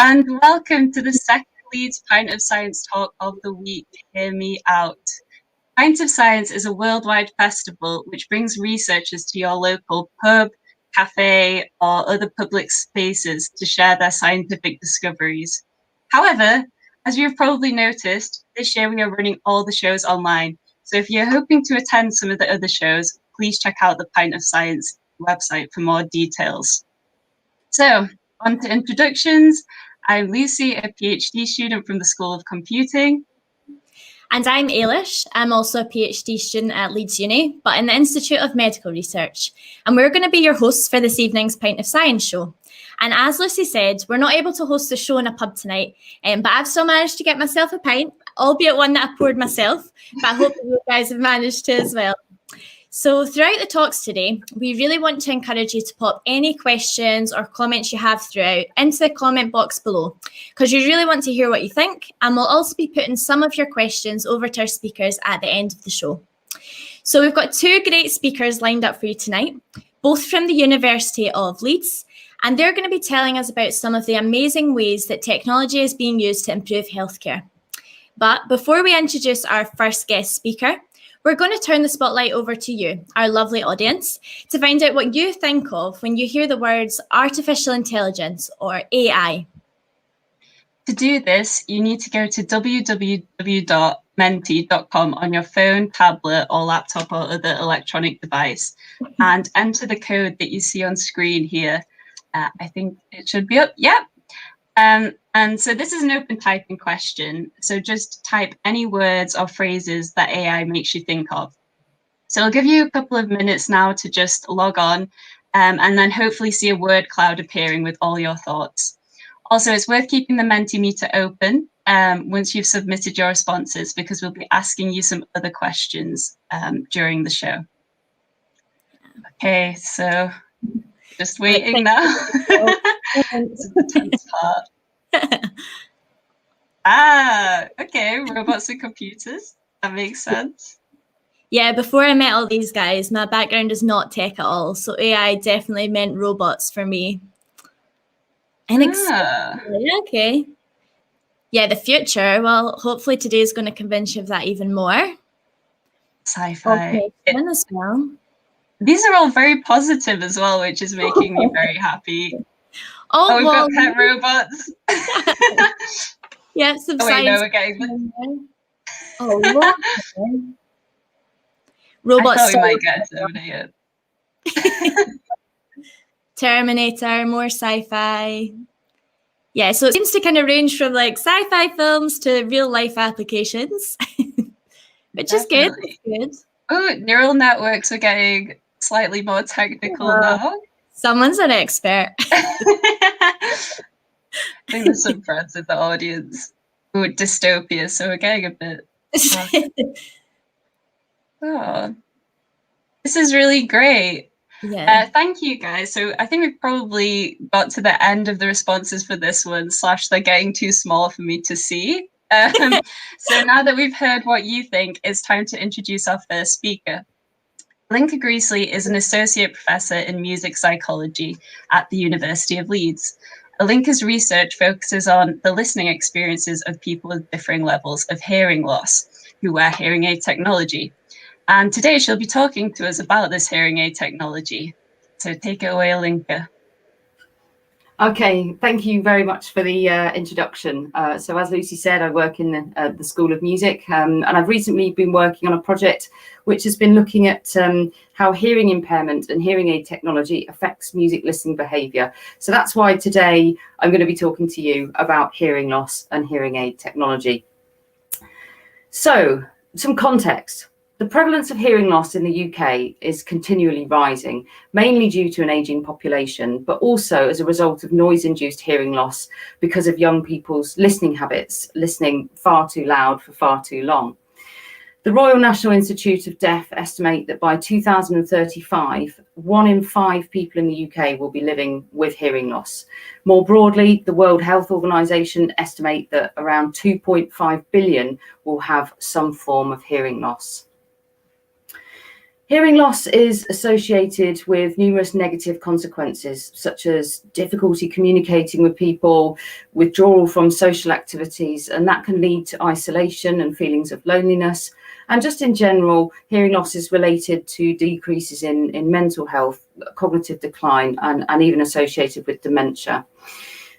and welcome to the second Leeds Pint of Science talk of the week. Hear me out. Pint of Science is a worldwide festival which brings researchers to your local pub, cafe, or other public spaces to share their scientific discoveries. However, as you've probably noticed, this year we are running all the shows online. So if you're hoping to attend some of the other shows, please check out the Pint of Science website for more details. So, on to introductions. I'm Lucy, a PhD student from the School of Computing. And I'm Ailish. I'm also a PhD student at Leeds Uni, but in the Institute of Medical Research. And we're going to be your hosts for this evening's Pint of Science show. And as Lucy said, we're not able to host the show in a pub tonight, but I've still managed to get myself a pint, albeit one that I poured myself, but I hope that you guys have managed to as well. So throughout the talks today, we really want to encourage you to pop any questions or comments you have throughout into the comment box below, because we really want to hear what you think, and we'll also be putting some of your questions over to our speakers at the end of the show. So we've got two great speakers lined up for you tonight, both from the University of Leeds, and they're going to be telling us about some of the amazing ways that technology is being used to improve healthcare. But before we introduce our first guest speaker, we're going to turn the spotlight over to you, our lovely audience, to find out what you think of when you hear the words artificial intelligence or AI. To do this, you need to go to www.menti.com on your phone, tablet, or laptop or other electronic device and enter the code that you see on screen here. I think it should be up. Yep. And so this is an open typing question. So just type any words or phrases that AI makes you think of. So I'll give you a couple of minutes now to just log on and then hopefully see a word cloud appearing with all your thoughts. Also, it's worth keeping the Mentimeter open once you've submitted your responses, because we'll be asking you some other questions during the show. Okay, so just waiting now. This is the tense part. Okay, robots and computers. That makes sense. Yeah, before I met all these guys, my background is not tech at all, so AI definitely meant robots for me. Okay. Yeah, the future. Well, hopefully today is going to convince you of that even more. Sci-fi. As well. These are all very positive as well, which is making me very happy. Oh, we've got pet robots. Yeah, some wait, no, we're getting what? Robots. I thought we might get Terminator. Terminator, more sci-fi. Yeah, so it seems to kind of range from like sci-fi films to real life applications, which is good. Oh, neural networks are getting slightly more technical now. Someone's an expert. I think there's some friends in the audience who are dystopia, so we're getting a bit. Oh, this is really great. Yeah. Thank you, guys. So I think we've probably got to the end of the responses for this one, / they're getting too small for me to see. So now that we've heard what you think, it's time to introduce our first speaker. Alinka Greasley is an associate professor in music psychology at the University of Leeds. Alinka's research focuses on the listening experiences of people with differing levels of hearing loss who wear hearing aid technology. And today she'll be talking to us about this hearing aid technology. So take it away, Alinka. Okay, thank you very much for the introduction. So as Lucy said, I work in the School of Music, and I've recently been working on a project which has been looking at how hearing impairment and hearing aid technology affects music listening behaviour. So that's why today I'm going to be talking to you about hearing loss and hearing aid technology. So some context. The prevalence of hearing loss in the UK is continually rising, mainly due to an ageing population, but also as a result of noise-induced hearing loss because of young people's listening habits, listening far too loud for far too long. The Royal National Institute of Deaf estimate that by 2035, 1 in 5 people in the UK will be living with hearing loss. More broadly, the World Health Organization estimate that around 2.5 billion will have some form of hearing loss. Hearing loss is associated with numerous negative consequences, such as difficulty communicating with people, withdrawal from social activities, and that can lead to isolation and feelings of loneliness. And just in general, hearing loss is related to decreases in mental health, cognitive decline, and even associated with dementia.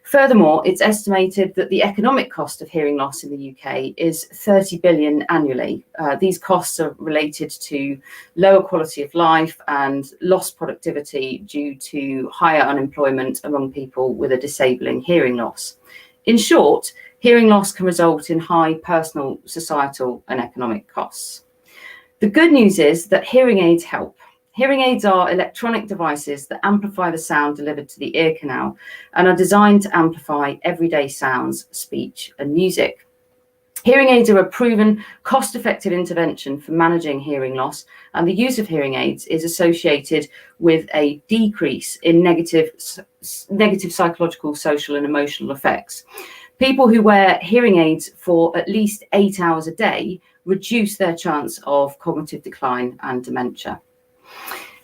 Furthermore, it's estimated that the economic cost of hearing loss in the UK is 30 billion annually. These costs are related to lower quality of life and lost productivity due to higher unemployment among people with a disabling hearing loss. In short, hearing loss can result in high personal, societal, and economic costs. The good news is that hearing aids help. Hearing aids are electronic devices that amplify the sound delivered to the ear canal and are designed to amplify everyday sounds, speech, and music. Hearing aids are a proven, cost-effective intervention for managing hearing loss, and the use of hearing aids is associated with a decrease in negative psychological, social, and emotional effects. People who wear hearing aids for at least 8 hours a day reduce their chance of cognitive decline and dementia.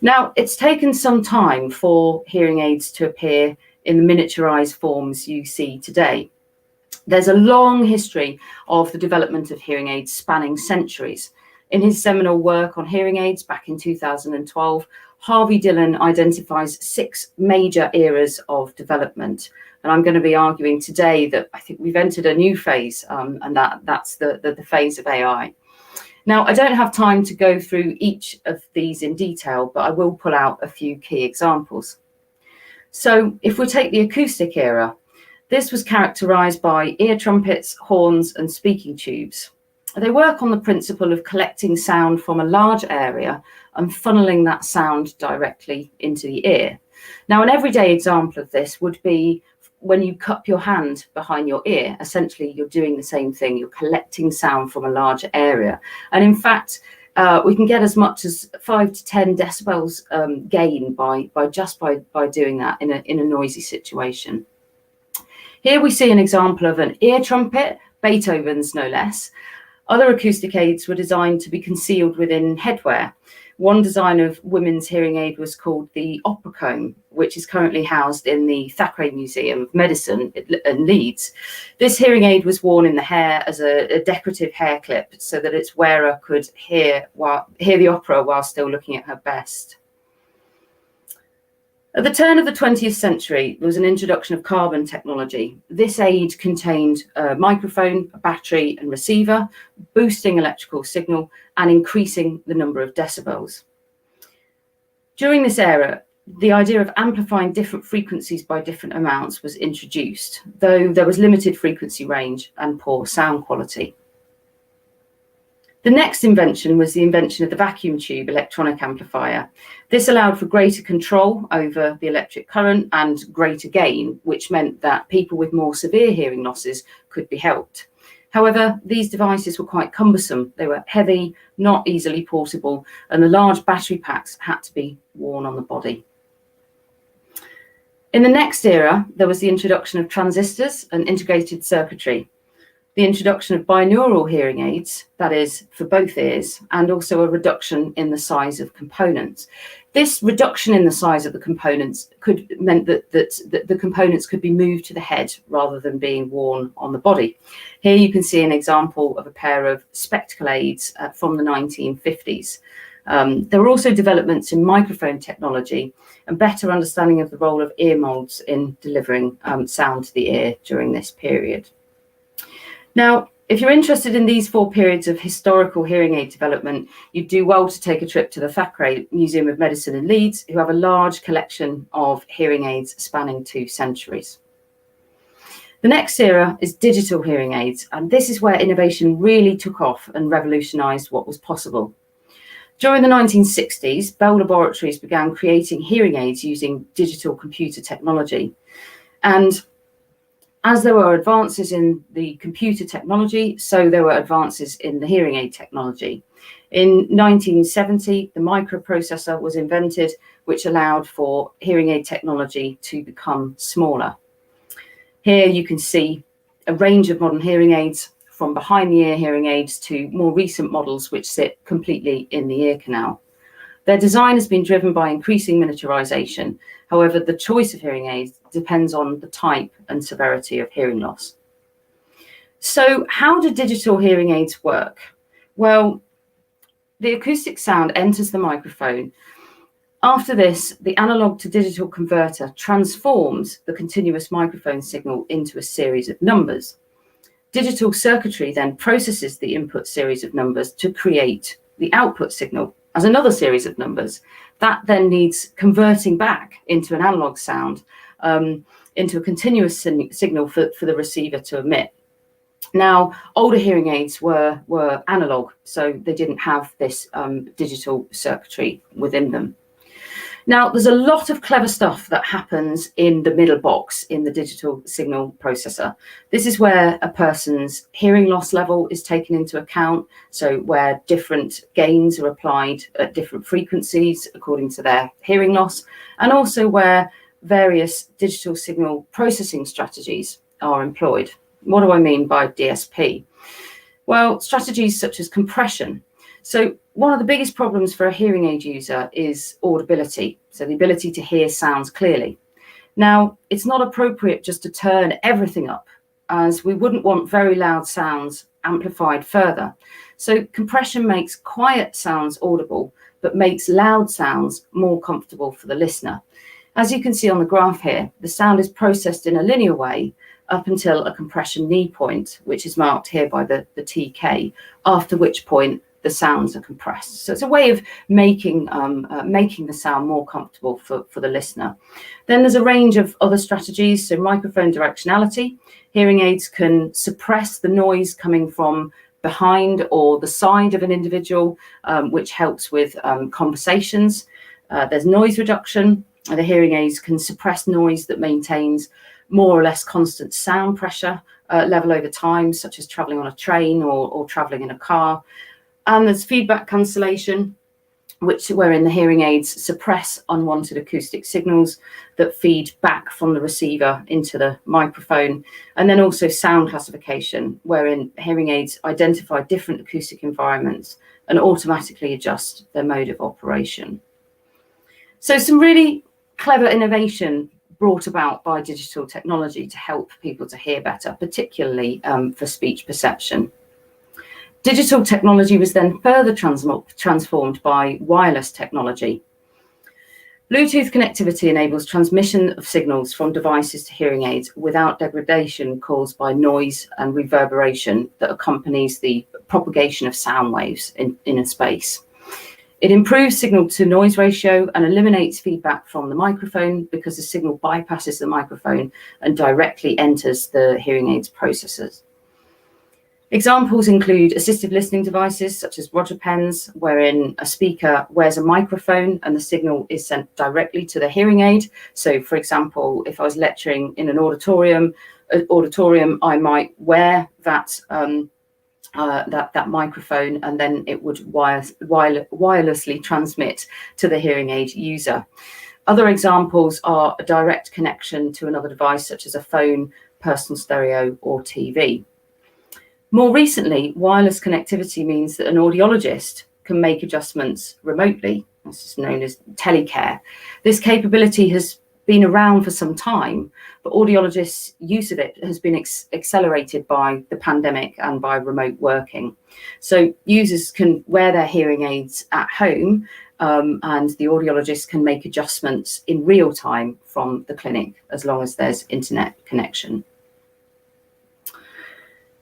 Now, it's taken some time for hearing aids to appear in the miniaturized forms you see today. There's a long history of the development of hearing aids spanning centuries. In his seminal work on hearing aids back in 2012, Harvey Dillon identifies 6 major eras of development. And I'm going to be arguing today that I think we've entered a new phase, and that's the phase of AI. Now, I don't have time to go through each of these in detail, but I will pull out a few key examples. So if we take the acoustic era, this was characterized by ear trumpets, horns, and speaking tubes. They work on the principle of collecting sound from a large area and funneling that sound directly into the ear. Now, an everyday example of this would be when you cup your hand behind your ear. Essentially, you're doing the same thing. You're collecting sound from a larger area. And in fact, we can get as much as 5 to 10 decibels gain by doing that in a noisy situation. Here we see an example of an ear trumpet, Beethoven's no less. Other acoustic aids were designed to be concealed within headwear. One design of women's hearing aid was called the opera comb, which is currently housed in the Thackeray Museum of Medicine in Leeds. This hearing aid was worn in the hair as a decorative hair clip so that its wearer could hear the opera while still looking at her best. At the turn of the 20th century, there was an introduction of carbon technology. This aid contained a microphone, a battery and receiver, boosting electrical signal and increasing the number of decibels. During this era, the idea of amplifying different frequencies by different amounts was introduced, though there was limited frequency range and poor sound quality. The next invention was the invention of the vacuum tube electronic amplifier. This allowed for greater control over the electric current and greater gain, which meant that people with more severe hearing losses could be helped. However, these devices were quite cumbersome. They were heavy, not easily portable, and the large battery packs had to be worn on the body. In the next era, there was the introduction of transistors and integrated circuitry, the introduction of binaural hearing aids, that is, for both ears, and also a reduction in the size of components. This reduction in the size of the components meant that the components could be moved to the head rather than being worn on the body. Here you can see an example of a pair of spectacle aids from the 1950s. There were also developments in microphone technology and better understanding of the role of ear molds in delivering sound to the ear during this period. Now, if you're interested in these 4 periods of historical hearing aid development, you'd do well to take a trip to the Thackeray Museum of Medicine in Leeds, who have a large collection of hearing aids spanning 2 centuries. The next era is digital hearing aids, and this is where innovation really took off and revolutionised what was possible. During the 1960s, Bell Laboratories began creating hearing aids using digital computer technology. And as there were advances in the computer technology, so there were advances in the hearing aid technology. In 1970, the microprocessor was invented, which allowed for hearing aid technology to become smaller. Here you can see a range of modern hearing aids, from behind the ear hearing aids to more recent models which sit completely in the ear canal. Their design has been driven by increasing miniaturization. However, the choice of hearing aids depends on the type and severity of hearing loss. So how do digital hearing aids work? Well, the acoustic sound enters the microphone. After this, the analog to digital converter transforms the continuous microphone signal into a series of numbers. Digital circuitry then processes the input series of numbers to create the output signal as another series of numbers. That then needs converting back into an analog sound, into a continuous signal for the receiver to emit. Now, older hearing aids were analog, so they didn't have this digital circuitry within them. Now, there's a lot of clever stuff that happens in the middle box in the digital signal processor. This is where a person's hearing loss level is taken into account, so where different gains are applied at different frequencies according to their hearing loss, and also where various digital signal processing strategies are employed. What do I mean by DSP? Well, strategies such as compression. So one of the biggest problems for a hearing aid user is audibility, so the ability to hear sounds clearly. Now, it's not appropriate just to turn everything up, as we wouldn't want very loud sounds amplified further. So compression makes quiet sounds audible, but makes loud sounds more comfortable for the listener. As you can see on the graph here, the sound is processed in a linear way up until a compression knee point, which is marked here by the TK, after which point the sounds are compressed. So it's a way of making the sound more comfortable for the listener. Then there's a range of other strategies. So microphone directionality. Hearing aids can suppress the noise coming from behind or the side of an individual, which helps with conversations. There's noise reduction. The hearing aids can suppress noise that maintains more or less constant sound pressure level over time, such as traveling on a train or traveling in a car. And there's feedback cancellation, wherein the hearing aids suppress unwanted acoustic signals that feed back from the receiver into the microphone. And then also sound classification, wherein hearing aids identify different acoustic environments and automatically adjust their mode of operation. So some really clever innovation brought about by digital technology to help people to hear better, particularly for speech perception. Digital technology was then further transformed by wireless technology. Bluetooth connectivity enables transmission of signals from devices to hearing aids without degradation caused by noise and reverberation that accompanies the propagation of sound waves in a space. It improves signal to noise ratio and eliminates feedback from the microphone because the signal bypasses the microphone and directly enters the hearing aids processors. Examples include assistive listening devices such as Roger pens, wherein a speaker wears a microphone and the signal is sent directly to the hearing aid. So, for example, if I was lecturing in an auditorium, I might wear that microphone, and then it would wirelessly transmit to the hearing aid user. Other examples are a direct connection to another device, such as a phone, personal stereo, or TV. More recently, wireless connectivity means that an audiologist can make adjustments remotely. This is known as telecare. This capability has been around for some time, but audiologists' use of it has been accelerated by the pandemic and by remote working. So users can wear their hearing aids at home, and the audiologist can make adjustments in real time from the clinic, as long as there's internet connection.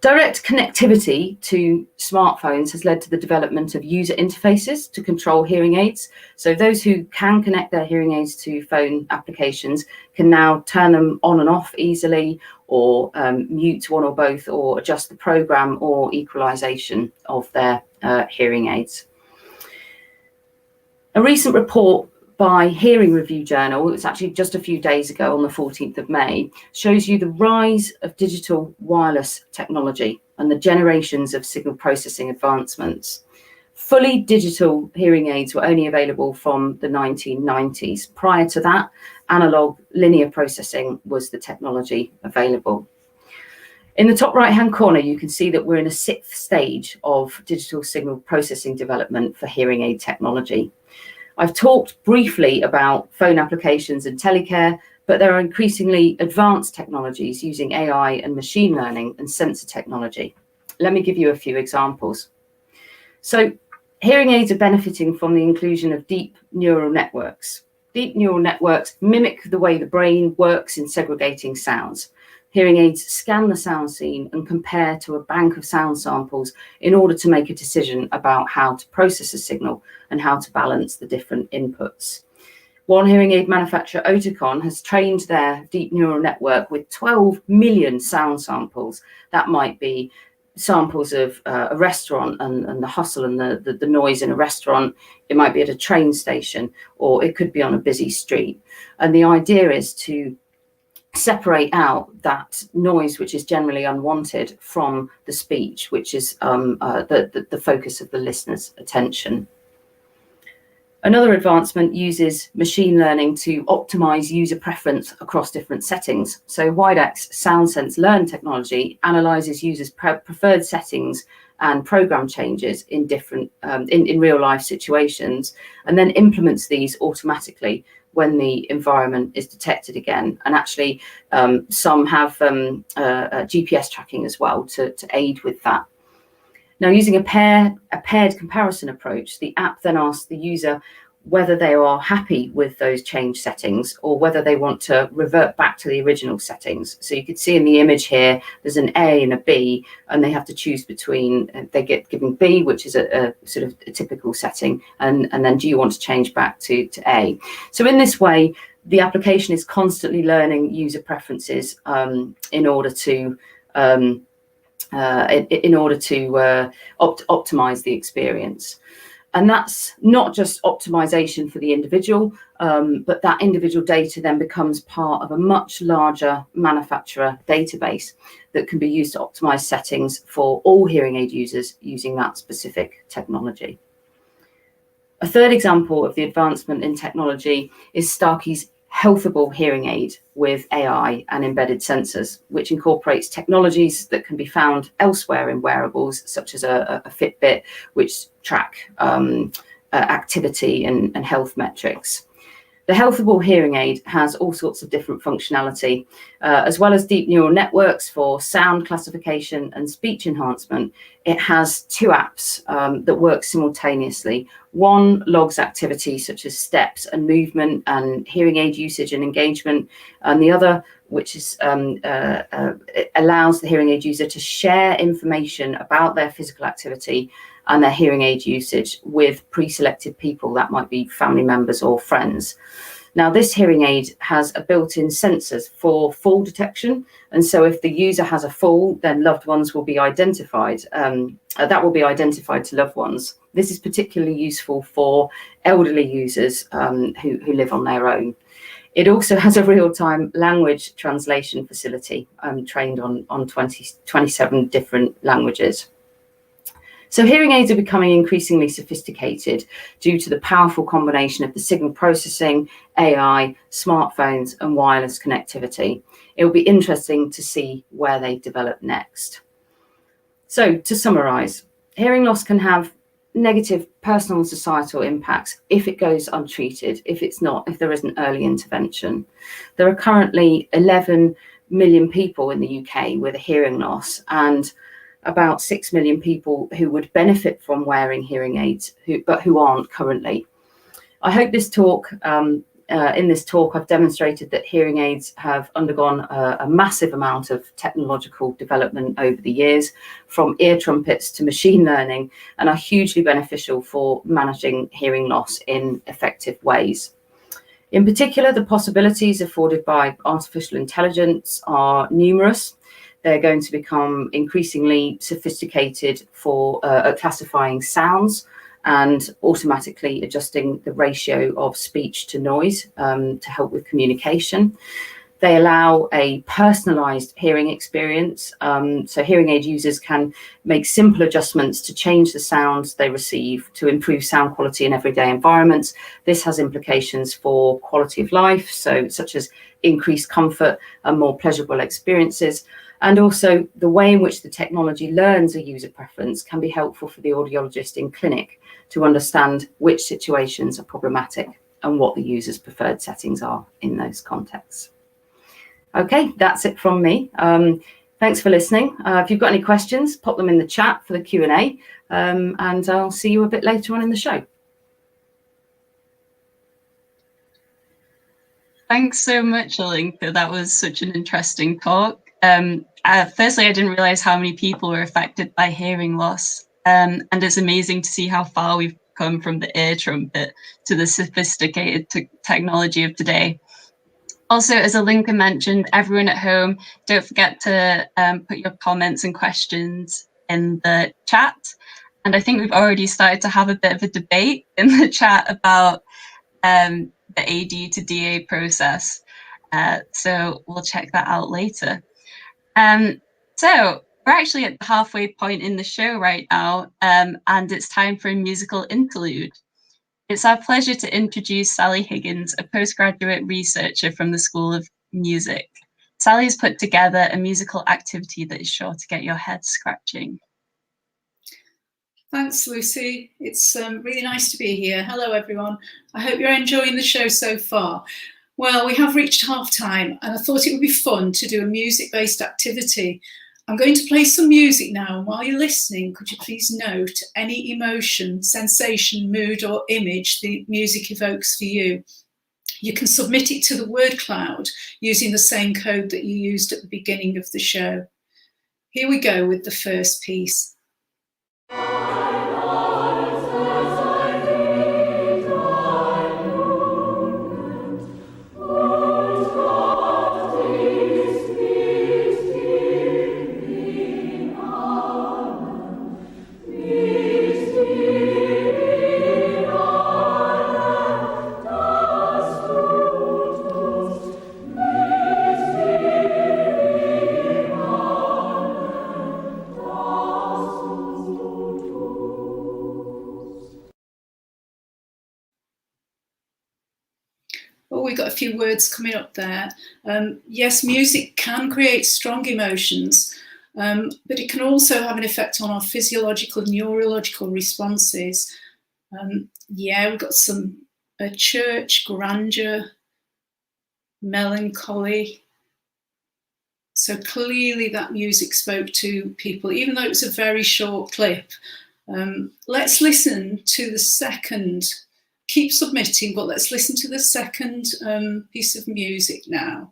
Direct connectivity to smartphones has led to the development of user interfaces to control hearing aids. So those who can connect their hearing aids to phone applications can now turn them on and off easily, or mute one or both, or adjust the program or equalization of their hearing aids. A recent report by Hearing Review Journal, it's actually just a few days ago on the 14th of May, shows you the rise of digital wireless technology and the generations of signal processing advancements. Fully digital hearing aids were only available from the 1990s. Prior to that, analog linear processing was the technology available. In the top right-hand corner, you can see that we're in a 6th stage of digital signal processing development for hearing aid technology. I've talked briefly about phone applications and telecare, but there are increasingly advanced technologies using AI and machine learning and sensor technology. Let me give you a few examples. So hearing aids are benefiting from the inclusion of deep neural networks. Deep neural networks mimic the way the brain works in segregating sounds. Hearing aids scan the sound scene and compare to a bank of sound samples in order to make a decision about how to process a signal and how to balance the different inputs. One hearing aid manufacturer, Oticon, has trained their deep neural network with 12 million sound samples. That might be samples of a restaurant and the hustle and the noise in a restaurant. It might be at a train station, or it could be on a busy street. And the idea is to separate out that noise, which is generally unwanted, from the speech, which is the focus of the listener's attention. Another advancement uses machine learning to optimize user preference across different settings. So WideX SoundSense Learn technology analyzes users' preferred settings and program changes in different in real life situations, and then implements these automatically when the environment is detected again. And actually, some have GPS tracking as well to aid with that. Now, using a paired comparison approach, the app then asks the user whether they are happy with those change settings or whether they want to revert back to the original settings. So you can see in the image here, there's an A and a B, and they have to choose between, they get given B, which is a sort of a typical setting, and then do you want to change back to A? So in this way, the application is constantly learning user preferences in order to optimize the experience. And that's not just optimization for the individual, but that individual data then becomes part of a much larger manufacturer database that can be used to optimize settings for all hearing aid users using that specific technology. A third example of the advancement in technology is Starkey's Healthable hearing aid with AI and embedded sensors, which incorporates technologies that can be found elsewhere in wearables, such as a Fitbit, which track activity and health metrics. The Healthable hearing aid has all sorts of different functionality, as well as deep neural networks for sound classification and speech enhancement. It has two apps that work simultaneously. One logs activity such as steps and movement and hearing aid usage and engagement, and the other, which is it allows the hearing aid user to share information about their physical activity and their hearing aid usage with pre-selected people. That might be family members or friends. Now, this hearing aid has a built-in sensors for fall detection. And so if the user has a fall, then loved ones will be identified. That will be identified to loved ones. This is particularly useful for elderly users who live on their own. It also has a real-time language translation facility trained on 27 different languages. So hearing aids are becoming increasingly sophisticated due to the powerful combination of the signal processing, AI, smartphones, and wireless connectivity. It will be interesting to see where they develop next. So to summarize, hearing loss can have negative personal and societal impacts if it goes untreated, if there isn't early intervention. There are currently 11 million people in the UK with a hearing loss, and about 6 million people who would benefit from wearing hearing aids, but who aren't currently. I hope this talk, in this talk, I've demonstrated that hearing aids have undergone a massive amount of technological development over the years, from ear trumpets to machine learning, and are hugely beneficial for managing hearing loss in effective ways. In particular, the possibilities afforded by artificial intelligence are numerous. They're going to become increasingly sophisticated for classifying sounds and automatically adjusting the ratio of speech to noise to help with communication. They allow a personalized hearing experience. So hearing aid users can make simple adjustments to change the sounds they receive to improve sound quality in everyday environments. This has implications for quality of life, such as increased comfort and more pleasurable experiences. And also the way in which the technology learns a user preference can be helpful for the audiologist in clinic to understand which situations are problematic and what the user's preferred settings are in those contexts. Okay, that's it from me. Thanks for listening. If you've got any questions, pop them in the chat for the Q&A, and I'll see you a bit later on in the show. Thanks so much, Alinka. That was such an interesting talk. Firstly, I didn't realize how many people were affected by hearing loss. And it's amazing to see how far we've come from the ear trumpet to the sophisticated technology of today. Also, as Alinka mentioned, everyone at home, don't forget to put your comments and questions in the chat. And I think we've already started to have a bit of a debate in the chat about the AD to DA process. So we'll check that out later. So we're actually at the halfway point in the show right now, and it's time for a musical interlude. It's our pleasure to introduce Sally Higgins, a postgraduate researcher from the School of Music. Sally's put together a musical activity that is sure to get your head scratching. Thanks, Lucy. It's really nice to be here. Hello, everyone. I hope you're enjoying the show so far. Well, we have reached half time, and I thought it would be fun to do a music-based activity. I'm going to play some music now, and while you're listening, could you please note any emotion, sensation, mood, or image the music evokes for you? You can submit it to the word cloud using the same code that you used at the beginning of the show. Here we go with the first piece. Oh, we've got a few words coming up there. Yes, music can create strong emotions, but it can also have an effect on our physiological and neurological responses. Yeah, we've got some church, grandeur, melancholy. So clearly that music spoke to people, even though it was a very short clip. Let's listen to the second. Keep submitting, but let's listen to the second piece of music now.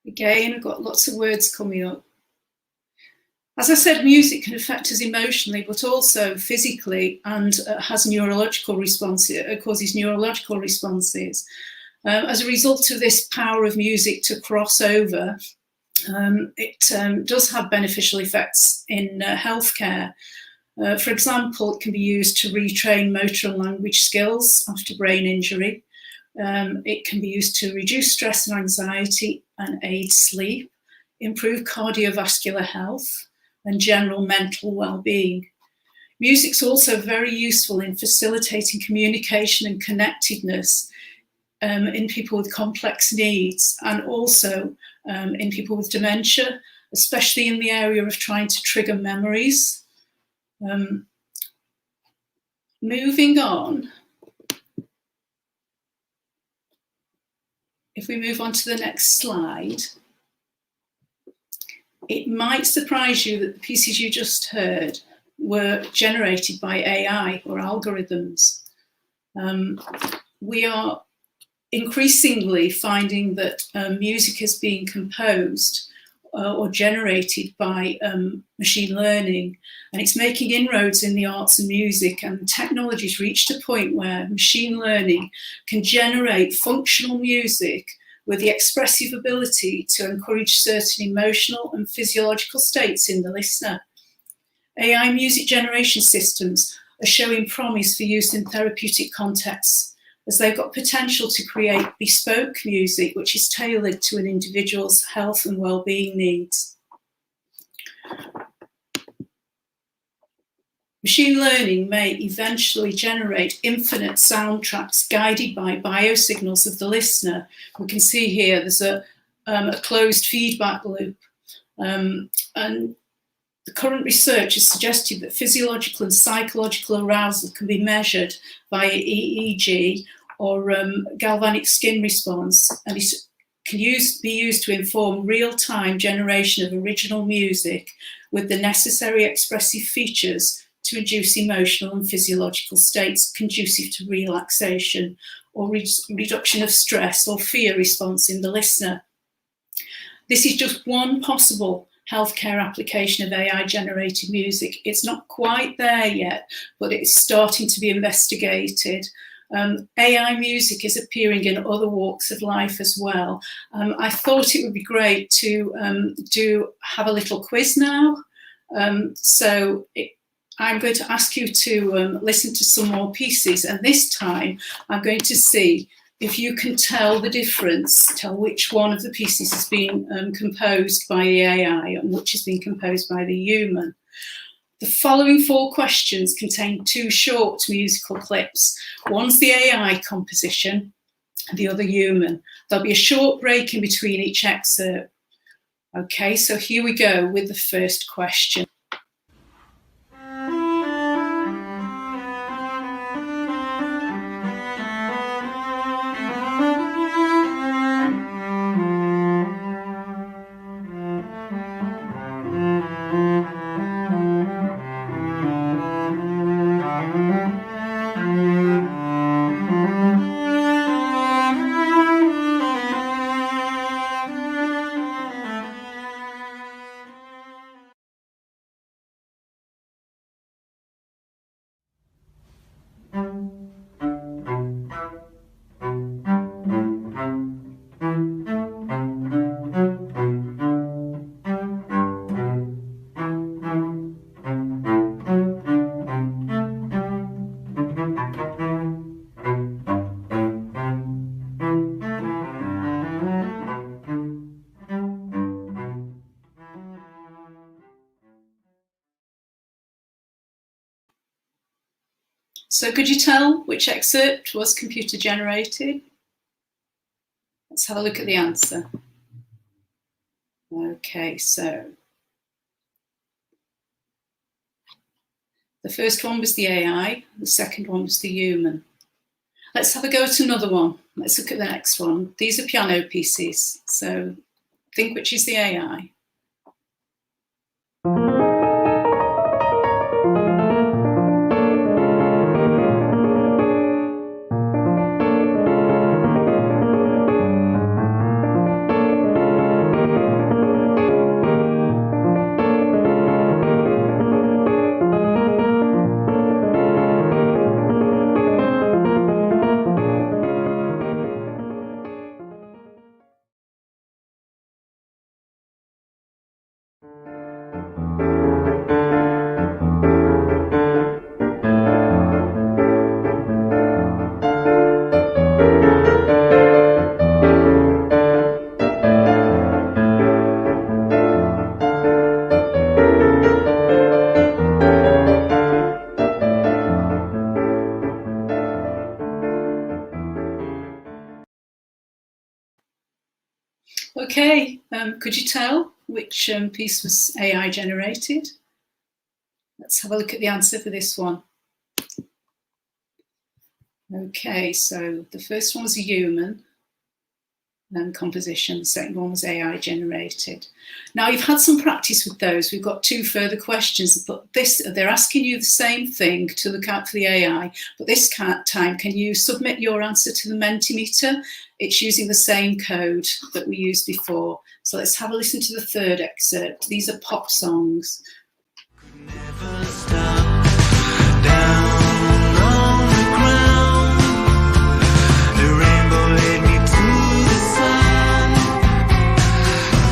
Again, we've got lots of words coming up. As I said, music can affect us emotionally, but also physically, and has neurological responses. It causes neurological responses. As a result of this power of music to cross over, it does have beneficial effects in healthcare. For example, it can be used to retrain motor and language skills after brain injury. It can be used to reduce stress and anxiety and aid sleep, improve cardiovascular health, and general mental well-being. Music's also very useful in facilitating communication and connectedness in people with complex needs, and also in people with dementia, especially in the area of trying to trigger memories. Moving on. If we move on to the next slide, it might surprise you that the pieces you just heard were generated by AI or algorithms. We are increasingly finding that music is being composed or generated by machine learning, and it's making inroads in the arts and music, and technology's reached a point where machine learning can generate functional music with the expressive ability to encourage certain emotional and physiological states in the listener. AI music generation systems are showing promise for use in therapeutic contexts, as they've got potential to create bespoke music which is tailored to an individual's health and well-being needs. Machine learning may eventually generate infinite soundtracks guided by biosignals of the listener. We can see here there's a closed feedback loop, and the current research has suggested that physiological and psychological arousal can be measured via EEG or galvanic skin response, and it can be used to inform real-time generation of original music with the necessary expressive features to induce emotional and physiological states conducive to relaxation or reduction of stress or fear response in the listener. This is just one possible healthcare application of AI-generated music. It's not quite there yet, but it's starting to be investigated. AI music is appearing in other walks of life as well. I thought it would be great to have a little quiz now. I'm going to ask you to listen to some more pieces, and this time I'm going to see if you can tell the difference, tell which one of the pieces has been composed by the AI and which has been composed by the human. The following 4 questions contain 2 short musical clips. One's the AI composition, and the other human. There'll be a short break in between each excerpt. Okay, so here we go with the first question. So could you tell which excerpt was computer generated? Let's have a look at the answer. Okay, so the first one was the AI, the second one was the human. Let's have a go at another one. Let's look at the next one. These are piano pieces, so think which is the AI. Okay, could you tell which piece was AI generated? Let's have a look at the answer for this one. Okay, so the first one was a human, composition. The second one was AI generated. Now you've had some practice with those. We've got 2 further questions, but they're asking you the same thing to look out for the AI, but this time can you submit your answer to the Mentimeter? It's using the same code that we used before. So let's have a listen to the third excerpt. These are pop songs. Never stop down on the ground. The rainbow led me to the sun.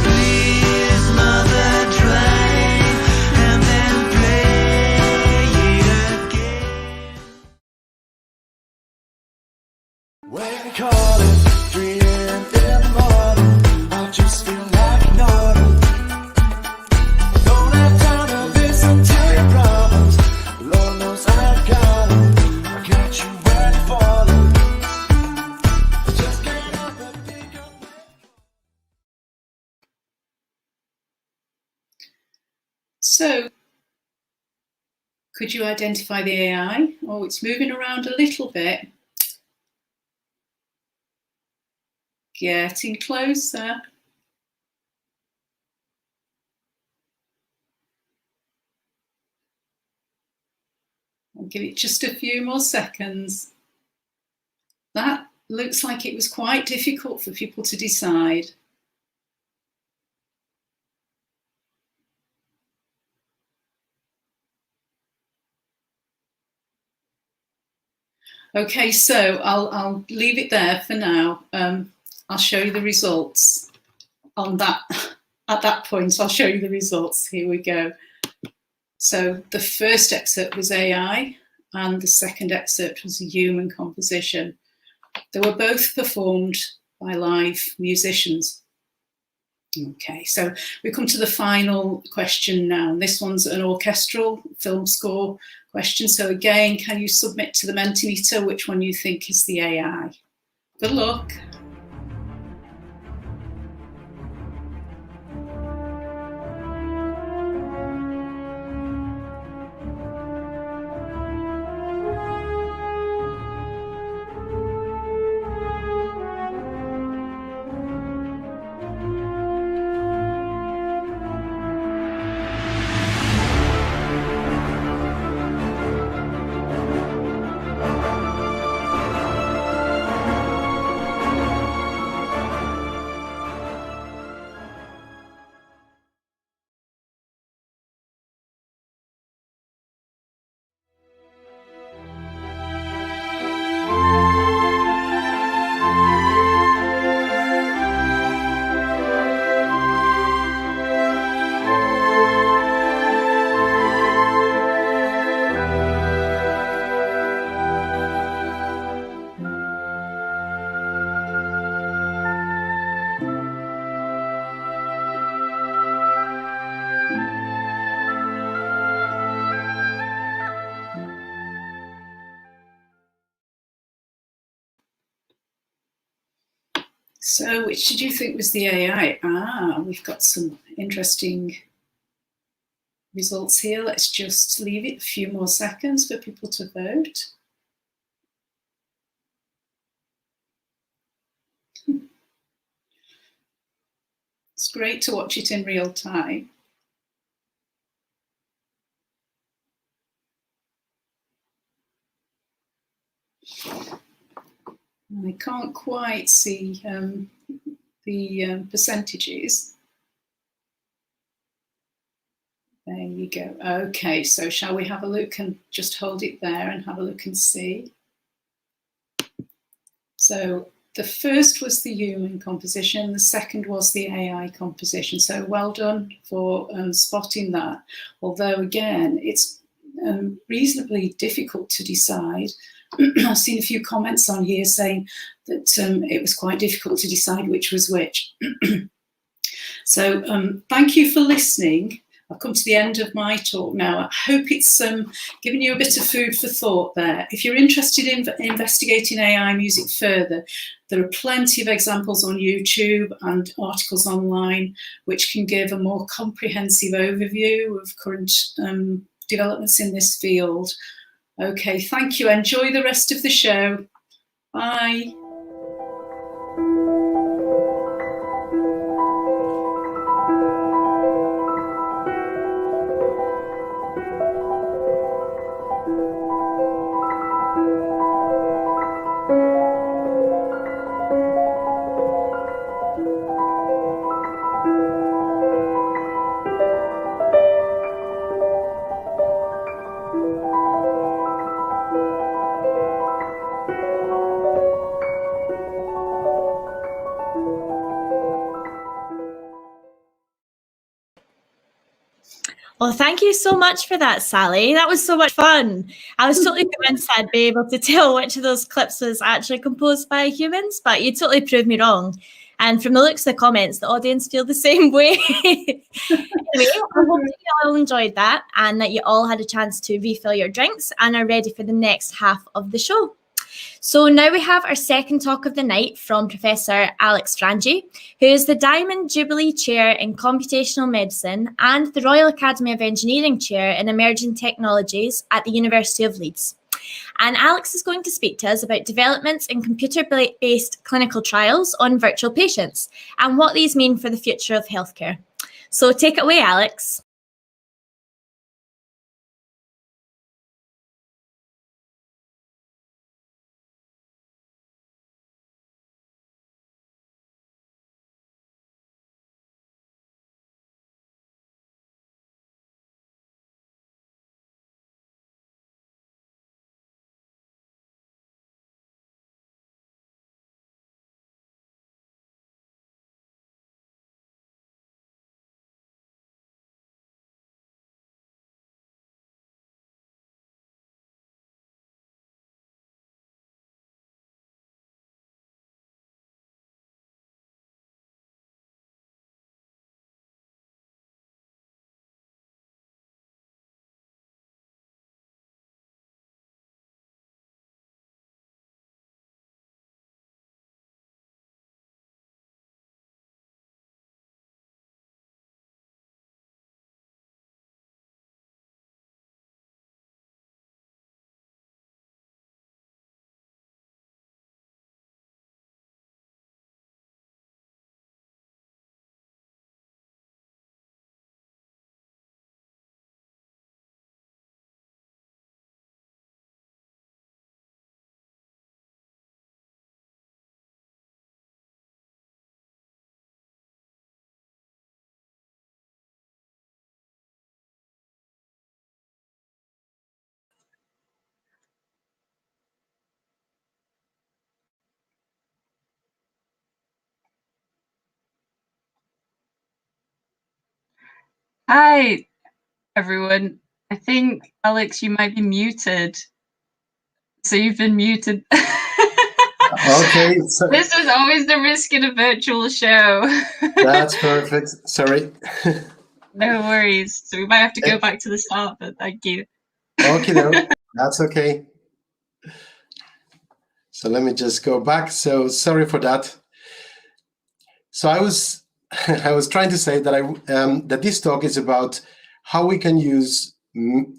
Please, mother, try and then play it again. When you call it 3 a.m. in the morning, I just feel like ignoring. Don't have time to listen to your problems. Lord knows I've got them. I got you when you're falling. Just get up and pick up. So, could you identify the AI? Oh, it's moving around a little bit. Getting closer. I'll give it just a few more seconds. That looks like it was quite difficult for people to decide. Okay, so I'll leave it there for now. I'll show you the results on that. At that point, I'll show you the results. Here we go. So the first excerpt was AI and the second excerpt was a human composition. They were both performed by live musicians. Okay, so we come to the final question now. This one's an orchestral film score question. So again, can you submit to the Mentimeter which one you think is the AI? Good luck. So which did you think was the AI? We've got some interesting results here. Let's just leave it a few more seconds for people to vote. It's great to watch it in real time. I can't quite see the percentages. There you go. Okay, so shall we have a look and just hold it there and have a look and see? So the first was the human composition, the second was the AI composition. So well done for spotting that. Although again, it's reasonably difficult to decide. I've seen a few comments on here saying that it was quite difficult to decide which was which. So thank you for listening. I've come to the end of my talk now. I hope it's given you a bit of food for thought there. If you're interested in investigating AI music further, there are plenty of examples on YouTube and articles online which can give a more comprehensive overview of current developments in this field. Okay, thank you. Enjoy the rest of the show. Bye. Well, thank you so much for that, Sally. That was so much fun. I was totally convinced I'd be able to tell which of those clips was actually composed by humans, but you totally proved me wrong. And from the looks of the comments, the audience feel the same way. Anyway, I hope that you all enjoyed that and that you all had a chance to refill your drinks and are ready for the next half of the show. So now we have our second talk of the night from Professor Alex Frangi, who is the Diamond Jubilee Chair in Computational Medicine and the Royal Academy of Engineering Chair in Emerging Technologies at the University of Leeds. And Alex is going to speak to us about developments in computer-based clinical trials on virtual patients and what these mean for the future of healthcare. So take it away, Alex. Hi, everyone. I think, Alex, you might be muted. So you've been muted. Okay. So this is always the risk in a virtual show. that's perfect. Sorry. No worries. So we might have to go back to the start, but thank you. Okay, no, that's okay. So let me just go back. So sorry for that. So I was trying to say that that this talk is about how we can use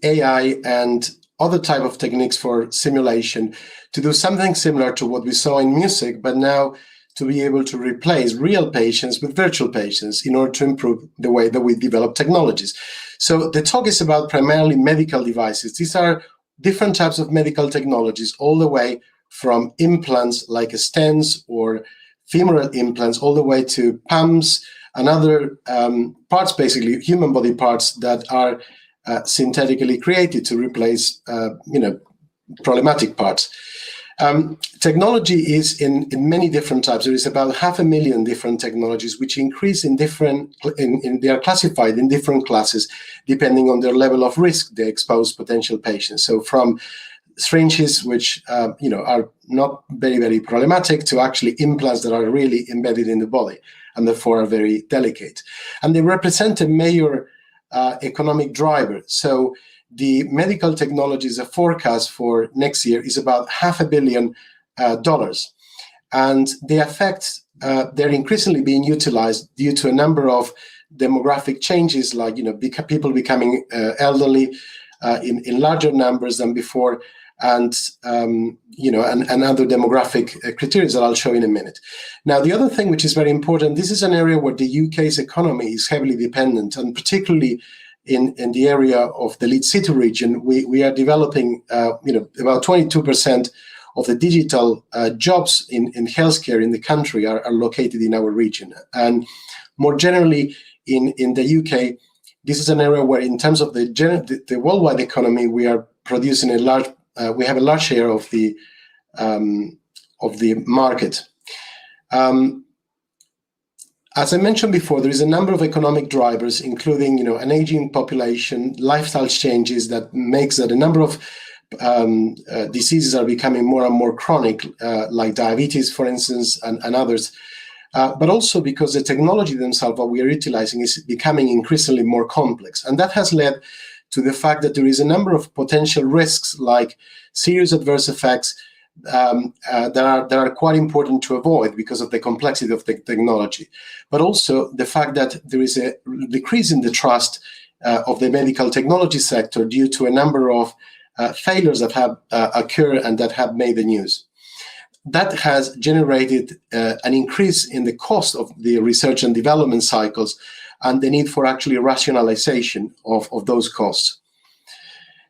AI and other type of techniques for simulation to do something similar to what we saw in music, but now to be able to replace real patients with virtual patients in order to improve the way that we develop technologies. So the talk is about primarily medical devices. These are different types of medical technologies, all the way from implants like stents or femoral implants, all the way to pumps and other parts, basically human body parts that are synthetically created to replace, problematic parts. Technology is in many different types. There is about 500,000 different technologies, which increase in different. They are classified in different classes depending on their level of risk they expose potential patients. So from syringes, which are not very, very problematic, to actually implants that are really embedded in the body and therefore are very delicate. And they represent a major economic driver. So the medical technologies, a forecast for next year is about $500 million, and they affect. They're increasingly being utilized due to a number of demographic changes, like people becoming elderly in larger numbers than before, and other demographic criteria that I'll show in a minute. Now, the other thing which is very important, this is an area where the UK's economy is heavily dependent, and particularly in the area of the Leeds City region, we are developing, about 22% of the digital jobs in healthcare in the country are located in our region. And more generally, in the UK, this is an area where, in terms of the worldwide economy, we are producing we have a large share of the market. as I mentioned before, there is a number of economic drivers, including, an aging population, lifestyle changes that makes that a number of diseases are becoming more and more chronic, like diabetes, for instance, and others. But also because the technology themselves that we are utilizing is becoming increasingly more complex. And that has led to the fact that there is a number of potential risks, like serious adverse effects, that are quite important to avoid because of the complexity of the technology, but also the fact that there is a decrease in the trust of the medical technology sector due to a number of failures that have occurred and that have made the news. That has generated an increase in the cost of the research and development cycles and the need for actually rationalization of those costs.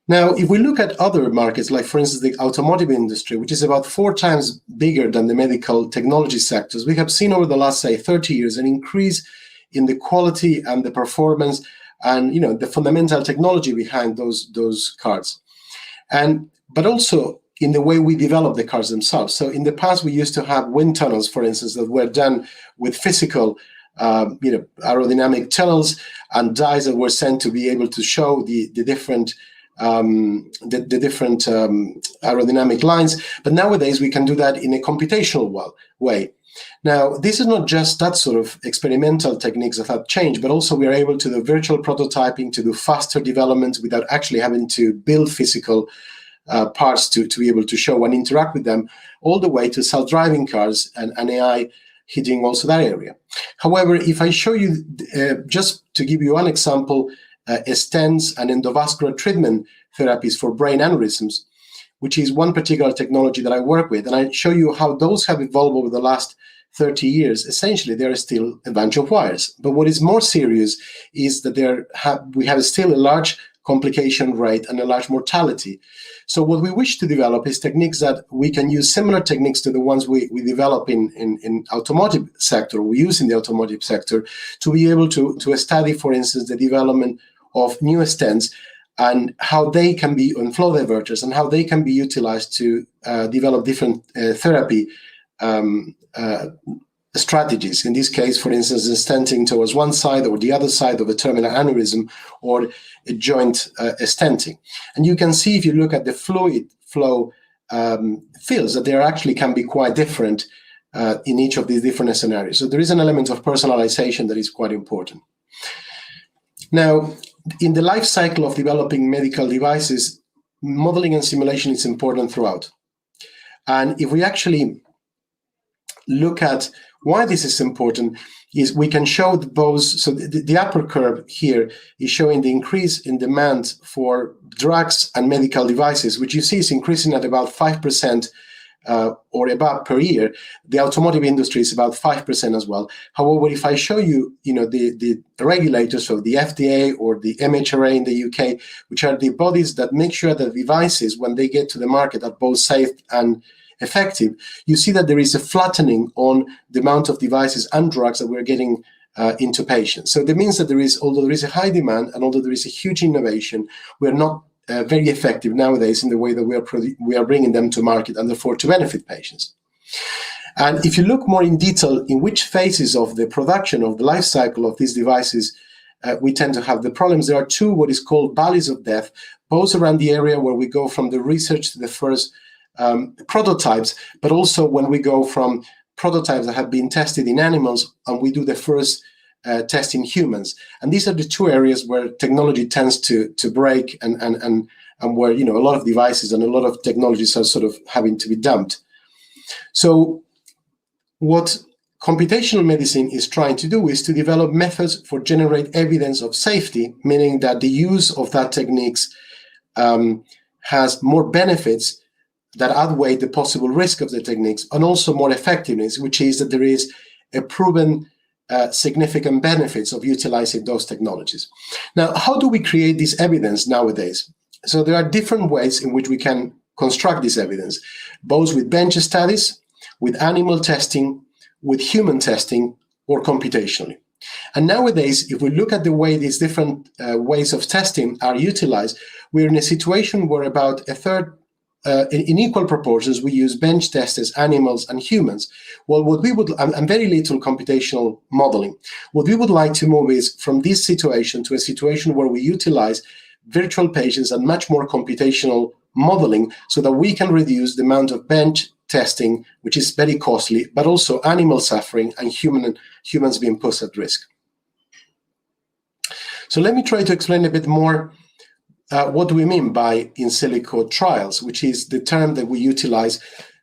Now, if we look at other markets, like, for instance, the automotive industry, which is about 4 times bigger than the medical technology sectors, we have seen over the last, say, 30 years an increase in the quality and the performance and, the fundamental technology behind those cars. But also in the way we develop the cars themselves. So in the past, we used to have wind tunnels, for instance, that were done with physical aerodynamic tunnels and dies that were sent to be able to show the different aerodynamic lines. But nowadays we can do that in a computational way. Now, this is not just that sort of experimental techniques that have changed, but also we are able to do virtual prototyping, to do faster development without actually having to build physical parts to be able to show and interact with them, all the way to self-driving cars and AI hitting also that area. However, if I show you, just to give you one example, stents and endovascular treatment therapies for brain aneurysms, which is one particular technology that I work with, and I show you how those have evolved over the last 30 years. Essentially, they are still a bunch of wires. But what is more serious is that we have still a large complication rate and a large mortality. So what we wish to develop is techniques that we can use, similar techniques to the ones we develop in automotive sector, we use in the automotive sector, to be able to study, for instance, the development of new stents and how they can be on flow diverters and how they can be utilized to develop different therapy strategies. In this case, for instance, the stenting towards one side or the other side of a terminal aneurysm or a joint stenting. And you can see, if you look at the fluid flow fields, that they actually can be quite different in each of these different scenarios. So there is an element of personalization that is quite important. Now, in the life cycle of developing medical devices, modeling and simulation is important throughout. And if we actually look at why this is important, is we can show both. So the upper curve here is showing the increase in demand for drugs and medical devices, which you see is increasing at about 5% or above per year. The automotive industry is about 5% as well. However, if I show you, the regulators, so the FDA or the MHRA in the UK, which are the bodies that make sure that devices, when they get to the market, are both safe and effective, you see that there is a flattening on the amount of devices and drugs that we're getting into patients. So that means that although there is a high demand and although there is a huge innovation, we're not very effective nowadays in the way that we are bringing them to market and therefore to benefit patients. And if you look more in detail in which phases of the production of the life cycle of these devices we tend to have the problems, there are two what is called valleys of death, both around the area where we go from the research to the first prototypes, but also when we go from prototypes that have been tested in animals and we do the first test in humans. And these are the two areas where technology tends to break and where a lot of devices and a lot of technologies are sort of having to be dumped. So what computational medicine is trying to do is to develop methods for generate evidence of safety, meaning that the use of that techniques has more benefits that outweigh the possible risk of the techniques, and also more effectiveness, which is that there is a proven significant benefits of utilizing those technologies. Now, how do we create this evidence nowadays? So there are different ways in which we can construct this evidence, both with bench studies, with animal testing, with human testing, or computationally. And nowadays, if we look at the way these different ways of testing are utilized, we're in a situation where about a third in equal proportions, we use bench testers, animals, and humans. Well, what we would, and very little computational modeling. What we would like to move is from this situation to a situation where we utilize virtual patients and much more computational modeling so that we can reduce the amount of bench testing, which is very costly, but also animal suffering and humans being put at risk. So let me try to explain a bit more what do we mean by in silico trials, which is the term that we utilize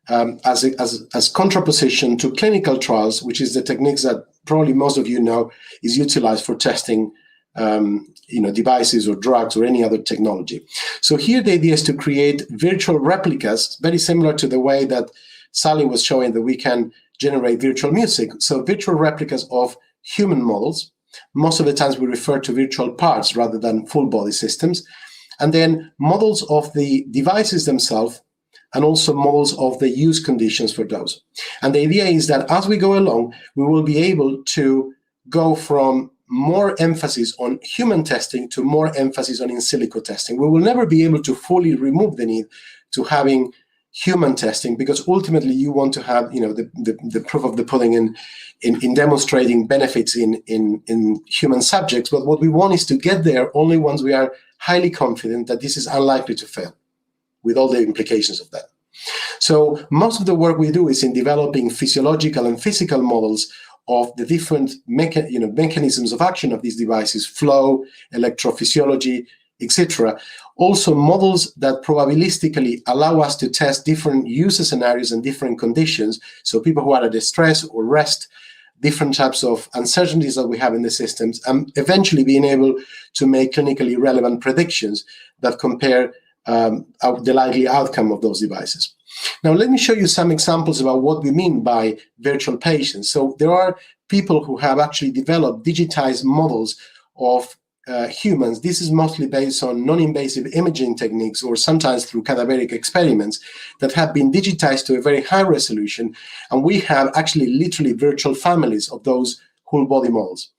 as contraposition to clinical trials, which is the techniques that probably most of you know is utilized for testing devices or drugs or any other technology. So here the idea is to create virtual replicas, very similar to the way that Sally was showing that we can generate virtual music. So virtual replicas of human models. Most of the times we refer to virtual parts rather than full body systems. And then models of the devices themselves, and also models of the use conditions for those. And the idea is that as we go along, we will be able to go from more emphasis on human testing to more emphasis on in silico testing. We will never be able to fully remove the need to having human testing, because ultimately you want to have the proof of the pudding in demonstrating benefits in human subjects. But what we want is to get there only once we are highly confident that this is unlikely to fail, with all the implications of that. So most of the work we do is in developing physiological and physical models of the different mechanisms of action of these devices, flow, electrophysiology, etc. Also models that probabilistically allow us to test different user scenarios and different conditions. So people who are at stress or rest, different types of uncertainties that we have in the systems, and eventually being able to make clinically relevant predictions that compare the likely outcome of those devices. Now, let me show you some examples about what we mean by virtual patients. So there are people who have actually developed digitized models of humans. This is mostly based on non-invasive imaging techniques or sometimes through cadaveric experiments that have been digitized to a very high resolution. And we have actually literally virtual families of those whole body models,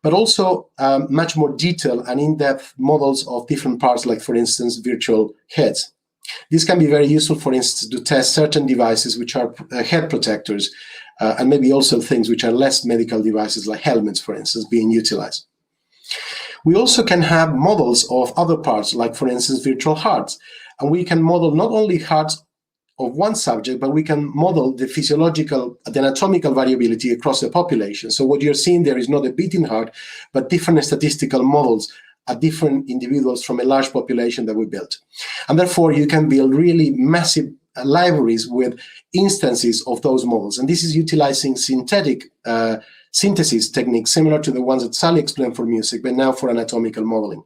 but also much more detailed and in-depth models of different parts, like, for instance, virtual heads. This can be very useful, for instance, to test certain devices which are head protectors, and maybe also things which are less medical devices, like helmets, for instance, being utilized. We also can have models of other parts, like, for instance, virtual hearts. And we can model not only hearts of one subject, but we can model the physiological, the anatomical variability across the population. So what you're seeing there is not a beating heart, but different statistical models at different individuals from a large population that we built. And therefore, you can build really massive libraries with instances of those models. And this is utilizing synthetic synthesis techniques similar to the ones that Sally explained for music, but now for anatomical modeling.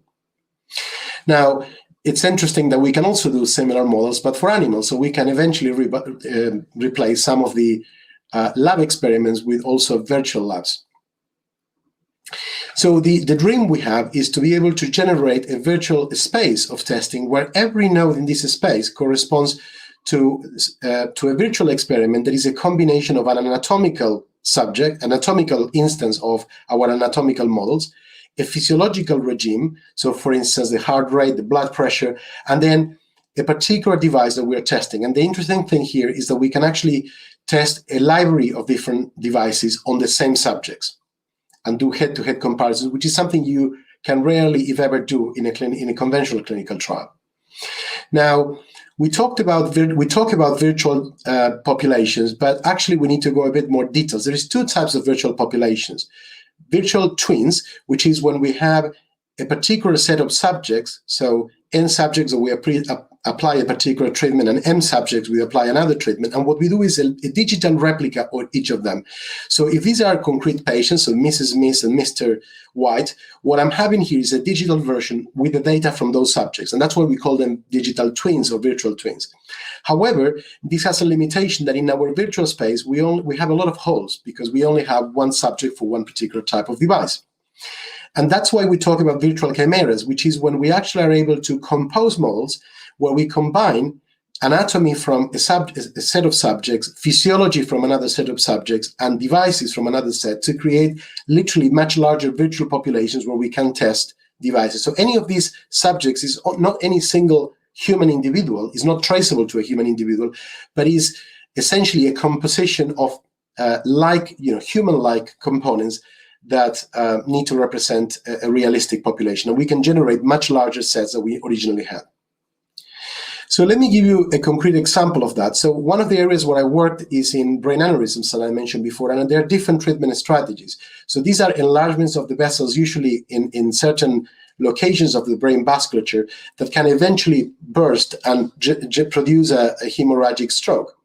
Now, it's interesting that we can also do similar models, but for animals. So we can eventually replace some of the lab experiments with also virtual labs. So the dream we have is to be able to generate a virtual space of testing where every node in this space corresponds to a virtual experiment that is a combination of an anatomical subject, anatomical instance of our anatomical models, a physiological regime, so for instance, the heart rate, the blood pressure, and then a particular device that we're testing. And the interesting thing here is that we can actually test a library of different devices on the same subjects and do head-to-head comparisons, which is something you can rarely, if ever, do in a conventional clinical trial. Now, we talk about virtual populations, but actually we need to go a bit more details. There is two types of virtual populations. Virtual twins, which is when we have a particular set of subjects, so N subjects we apply a particular treatment, and M subjects we apply another treatment. And what we do is a digital replica of each of them. So if these are concrete patients, so Mrs. Smith and Mr. White, what I'm having here is a digital version with the data from those subjects. And that's why we call them digital twins or virtual twins. However, this has a limitation that in our virtual space, we have a lot of holes because we only have one subject for one particular type of device. And that's why we talk about virtual chimeras, which is when we actually are able to compose models where we combine anatomy from a set of subjects, physiology from another set of subjects, and devices from another set to create literally much larger virtual populations where we can test devices. So any of these subjects is not any single human individual, is not traceable to a human individual, but is essentially a composition of human-like components that need to represent a realistic population. And we can generate much larger sets than we originally had. So let me give you a concrete example of that. So one of the areas where I worked is in brain aneurysms that I mentioned before, and there are different treatment strategies. So these are enlargements of the vessels, usually in certain locations of the brain vasculature, that can eventually burst and produce a hemorrhagic stroke.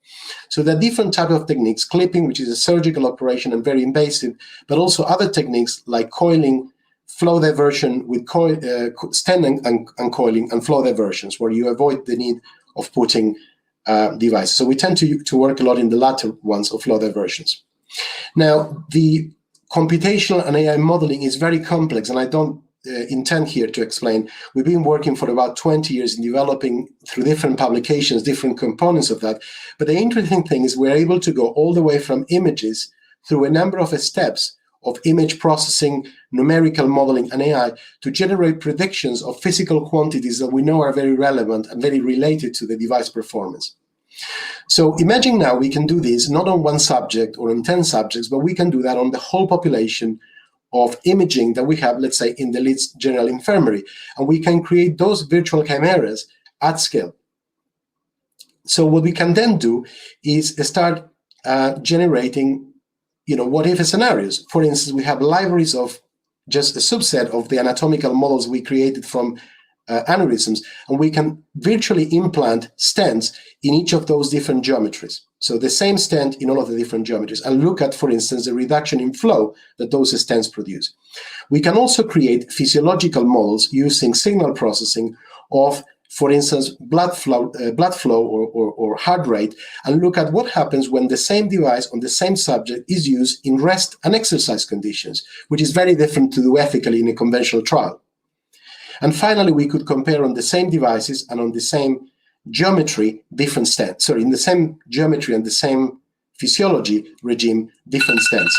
So there are different types of techniques, clipping, which is a surgical operation and very invasive, but also other techniques like coiling, flow diversion with stent and coiling, and flow diversions, where you avoid the need of putting devices. So we tend to work a lot in the latter ones of flow diversions. Now, the computational and AI modeling is very complex, and I don't intend here to explain. We've been working for about 20 years in developing, through different publications, different components of that. But the interesting thing is we're able to go all the way from images through a number of steps of image processing, numerical modeling, and AI to generate predictions of physical quantities that we know are very relevant and very related to the device performance. So imagine now we can do this not on one subject or on 10 subjects, but we can do that on the whole population of imaging that we have, let's say, in the Leeds General Infirmary. And we can create those virtual chimeras at scale. So what we can then do is start generating what-if scenarios. For instance, we have libraries of just a subset of the anatomical models we created from aneurysms, and we can virtually implant stents in each of those different geometries. So the same stent in all of the different geometries, and look at, for instance, the reduction in flow that those stents produce. We can also create physiological models using signal processing of, for instance, blood flow or heart rate, and look at what happens when the same device on the same subject is used in rest and exercise conditions, which is very different to do ethically in a conventional trial. And finally, we could compare on the same devices and on the same geometry, different stents. Sorry, in the same geometry and the same physiology regime, different stents.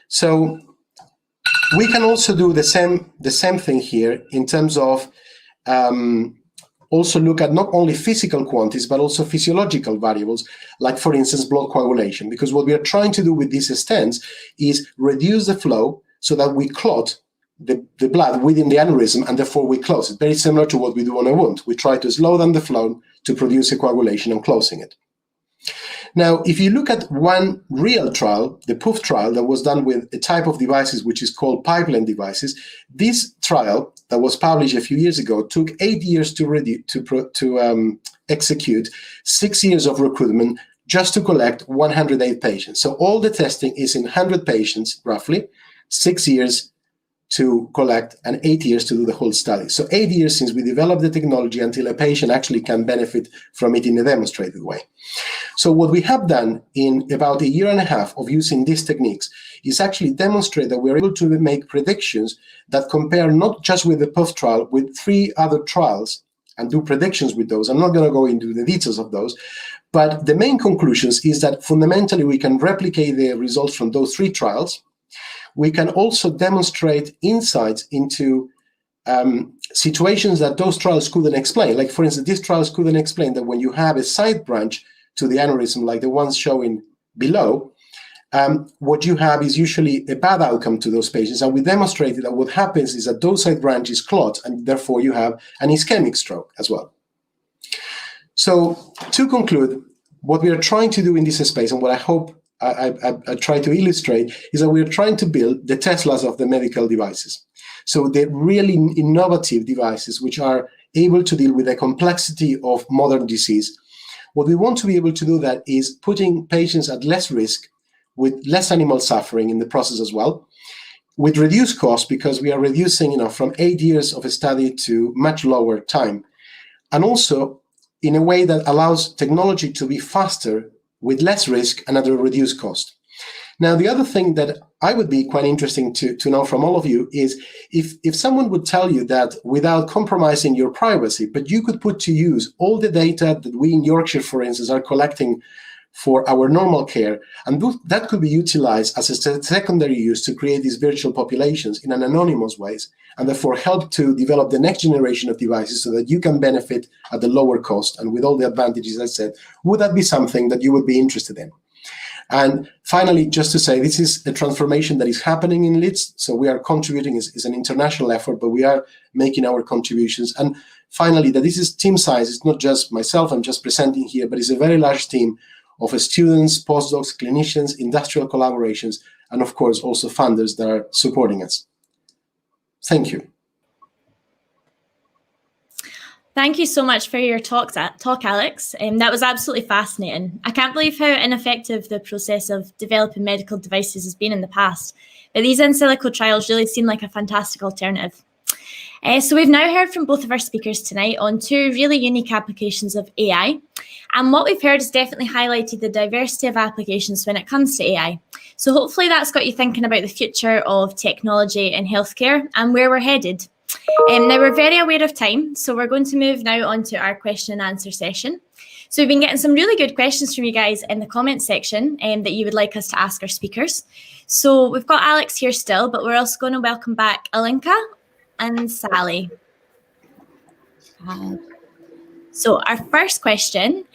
So we can also do the same thing here in terms of also look at not only physical quantities, but also physiological variables, like, for instance, blood coagulation. Because what we are trying to do with these stents is reduce the flow so that we clot the blood within the aneurysm, and therefore we close it. Very similar to what we do on a wound. We try to slow down the flow to produce a coagulation and closing it. Now, if you look at one real trial, the POOF trial that was done with a type of devices which is called pipeline devices, this trial that was published a few years ago took 8 years to execute, 6 years of recruitment just to collect 108 patients. So all the testing is in 100 patients, roughly, 6 years to collect and 8 years to do the whole study. So 8 years since we developed the technology until a patient actually can benefit from it in a demonstrated way. So what we have done in about a year and a half of using these techniques is actually demonstrate that we're able to make predictions that compare not just with the POOF trial, with 3 other trials, and do predictions with those. I'm not going to go into the details of those, but the main conclusions is that fundamentally we can replicate the results from those 3 trials. We can also demonstrate insights into situations that those trials couldn't explain. Like, for instance, these trials couldn't explain that when you have a side branch to the aneurysm, like the ones showing below, what you have is usually a bad outcome to those patients. And we demonstrated that what happens is that those side branches clot, and therefore you have an ischemic stroke as well. So to conclude, what we are trying to do in this space, and what I hope I try to illustrate, is that we're trying to build the Teslas of the medical devices. So the really innovative devices which are able to deal with the complexity of modern disease. What we want to be able to do that is putting patients at less risk, with less animal suffering in the process as well, with reduced cost, because we are reducing from 8 years of a study to much lower time, and also in a way that allows technology to be faster with less risk and at a reduced cost. Now, the other thing that I would be quite interesting to know from all of you is if someone would tell you that without compromising your privacy, but you could put to use all the data that we in Yorkshire, for instance, are collecting for our normal care, and that could be utilized as a secondary use to create these virtual populations in an anonymous ways, and therefore help to develop the next generation of devices so that you can benefit at the lower cost and with all the advantages I said. Would that be something that you would be interested in? And finally, just to say, this is a transformation that is happening in Leeds. So we are contributing, it's an international effort, but we are making our contributions. And finally, that this is team size. It's not just myself, I'm just presenting here, but it's a very large team of students, postdocs, clinicians, industrial collaborations, and of course, also funders that are supporting us. Thank you. Thank you so much for your talk, Alex. That was absolutely fascinating. I can't believe how ineffective the process of developing medical devices has been in the past, but these in silico trials really seem like a fantastic alternative. So we've now heard from both of our speakers tonight on two really unique applications of AI. And what we've heard has definitely highlighted the diversity of applications when it comes to AI. So hopefully that's got you thinking about the future of technology in healthcare and where we're headed. Now we're very aware of time, so we're going to move now on to our question and answer session. So we've been getting some really good questions from you guys in the comments section that you would like us to ask our speakers. So we've got Alex here still, but we're also going to welcome back Alinka and Sally. So our first question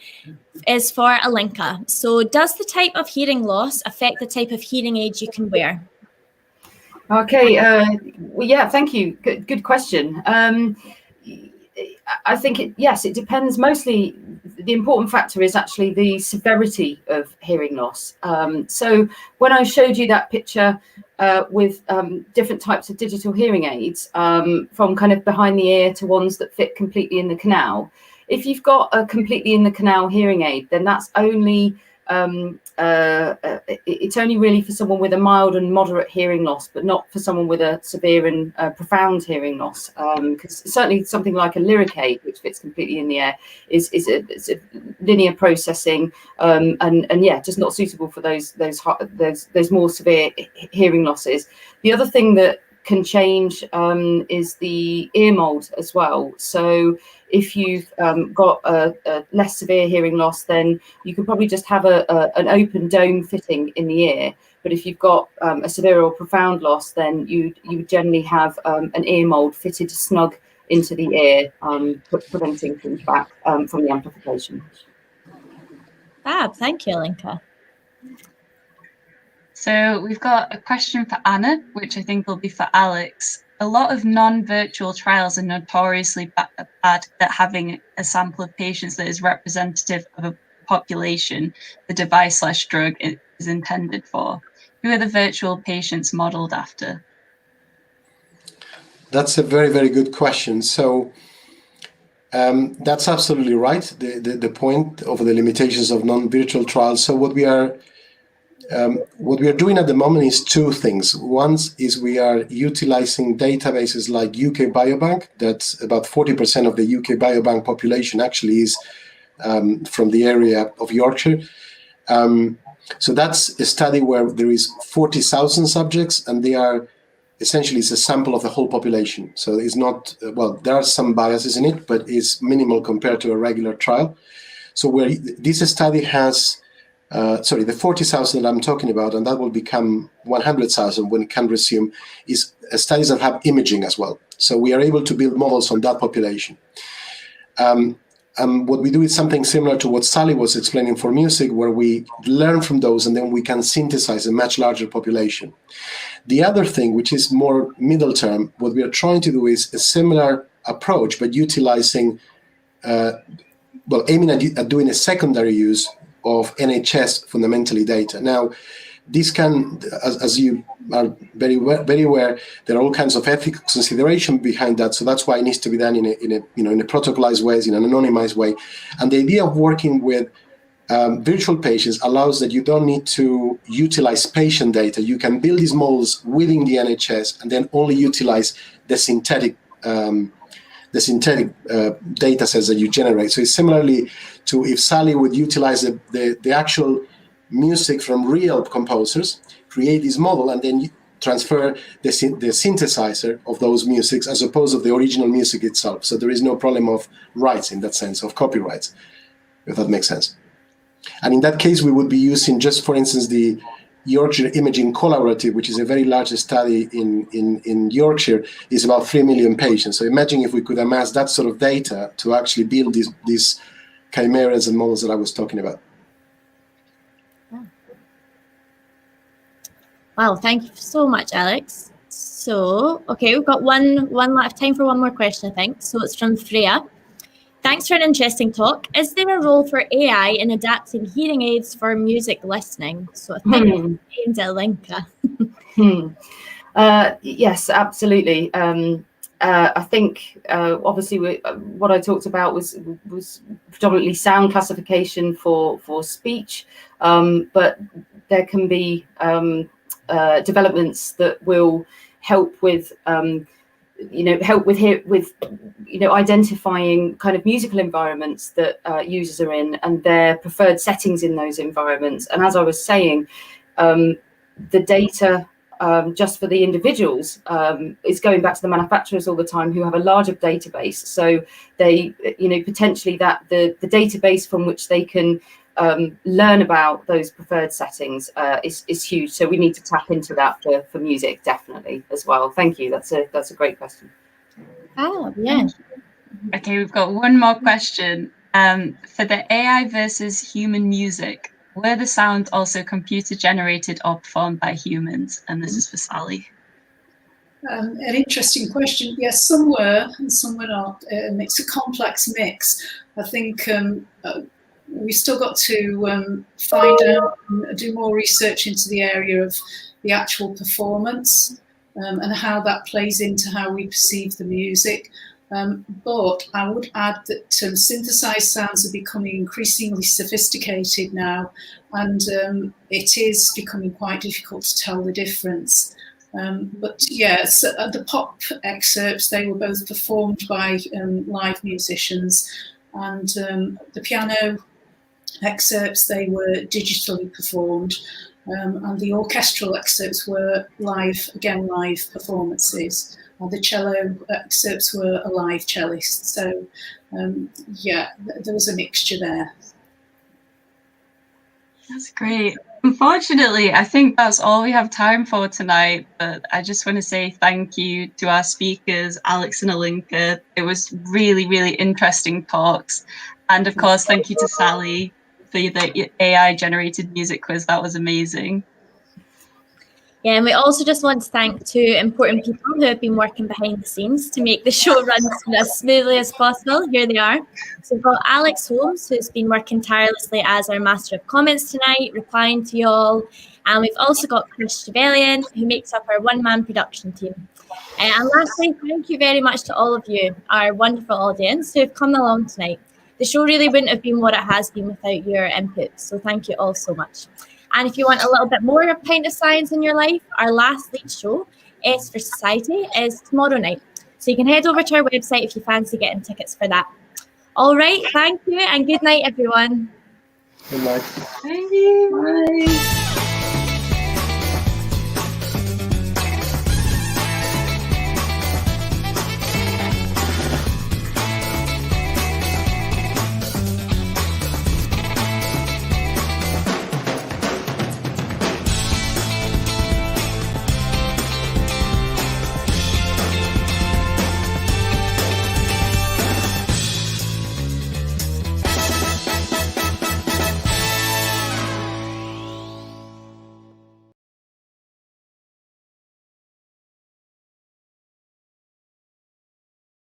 is for Alinka. So does the type of hearing loss affect the type of hearing aid you can wear? Okay, well, yeah, thank you. Good question. I think, yes, it depends. Mostly, the important factor is actually the severity of hearing loss. So when I showed you that picture with different types of digital hearing aids, from kind of behind the ear to ones that fit completely in the canal, if you've got a completely in the canal hearing aid, then that's only it's only really for someone with a mild and moderate hearing loss, but not for someone with a severe and profound hearing loss. Because certainly something like a lyric aid, which fits completely in the ear, is a linear processing, and yeah, just not suitable for those more severe hearing losses. The other thing that can change is the ear mold as well. So if you've got a less severe hearing loss, then you could probably just have an open dome fitting in the ear. But if you've got a severe or profound loss, then you would generally have an ear mold fitted snug into the ear, preventing things back from the amplification. Fab, thank you, Alinka. So we've got a question for Anna, which I think will be for Alex. A lot of non-virtual trials are notoriously bad at having a sample of patients that is representative of a population the device/drug is intended for. Who are the virtual patients modeled after? That's a very, very good question. So that's absolutely right, the point of the limitations of non-virtual trials. So what we are doing at the moment is two things. One is we are utilizing databases like UK Biobank. That's about 40% of the UK Biobank population actually is from the area of Yorkshire. So that's a study where there is 40,000 subjects, and they are essentially it's a sample of the whole population. So it's not, well, there are some biases in it, but it's minimal compared to a regular trial. So where this study has the 40,000 that I'm talking about, and that will become 100,000 when it can resume, is studies that have imaging as well. So we are able to build models on that population. What we do is something similar to what Sally was explaining for music, where we learn from those and then we can synthesize a much larger population. The other thing, which is more middle term, what we are trying to do is a similar approach, but utilizing, aiming at doing a secondary use of NHS fundamentally data. Now, this can, as you are very aware, there are all kinds of ethical consideration behind that. So that's why it needs to be done in a protocolized way, in an anonymized way. And the idea of working with virtual patients allows that you don't need to utilize patient data. You can build these models within the NHS and then only utilize the synthetic data sets that you generate. So it's similarly to if Sally would utilize the actual music from real composers, create this model, and then transfer the synthesizer of those musics as opposed to the original music itself. So there is no problem of rights in that sense, of copyrights, if that makes sense. And in that case, we would be using just, for instance, the Yorkshire Imaging Collaborative, which is a very large study in Yorkshire, is about 3 million patients. So imagine if we could amass that sort of data to actually build these chimeras and models that I was talking about. Wow, thank you so much, Alex. So, okay, we've got one last time for one more question, I think. So it's from Freya. Thanks for an interesting talk. Is there a role for AI in adapting hearing aids for music listening? So I think it's Alinka. Yes, absolutely. I think obviously what I talked about was predominantly sound classification for speech, but there can be developments that will help with identifying kind of musical environments that users are in and their preferred settings in those environments. And as I was saying, the data just for the individuals is going back to the manufacturers all the time, who have a larger database. So they, potentially that the database from which they can learn about those preferred settings is huge. So we need to tap into that for music, definitely, as well. Thank you. That's a great question. Oh, yeah. Okay, we've got one more question. For the AI versus human music, were the sounds also computer generated or performed by humans? And this is for Sally. An interesting question. Yes, some were and some were not. It's a complex mix. I think we still got to find out and do more research into the area of the actual performance and how that plays into how we perceive the music. But I would add that synthesized sounds are becoming increasingly sophisticated now, and it is becoming quite difficult to tell the difference. But yes, the pop excerpts, they were both performed by live musicians, and the piano excerpts, they were digitally performed, and the orchestral excerpts were live performances. The cello excerpts were a live cellist. So, there was a mixture there. That's great. Unfortunately, I think that's all we have time for tonight, but I just want to say thank you to our speakers, Alex and Alinka. It was really, really interesting talks. And of course, thank you to Sally for the AI-generated music quiz. That was amazing. Yeah, and we also just want to thank two important people who have been working behind the scenes to make the show run as smoothly as possible. Here they are. So we've got Alex Holmes, who's been working tirelessly as our master of comments tonight, replying to you all. And we've also got Chris Trevelyan, who makes up our one-man production team. And lastly, thank you very much to all of you, our wonderful audience, who have come along tonight. The show really wouldn't have been what it has been without your input. So thank you all so much. And if you want a little bit more of Pint of Science in your life, our last Leeds show, S for Society, is tomorrow night. So you can head over to our website if you fancy getting tickets for that. All right, thank you and good night, everyone. Good night. Thank you. Bye.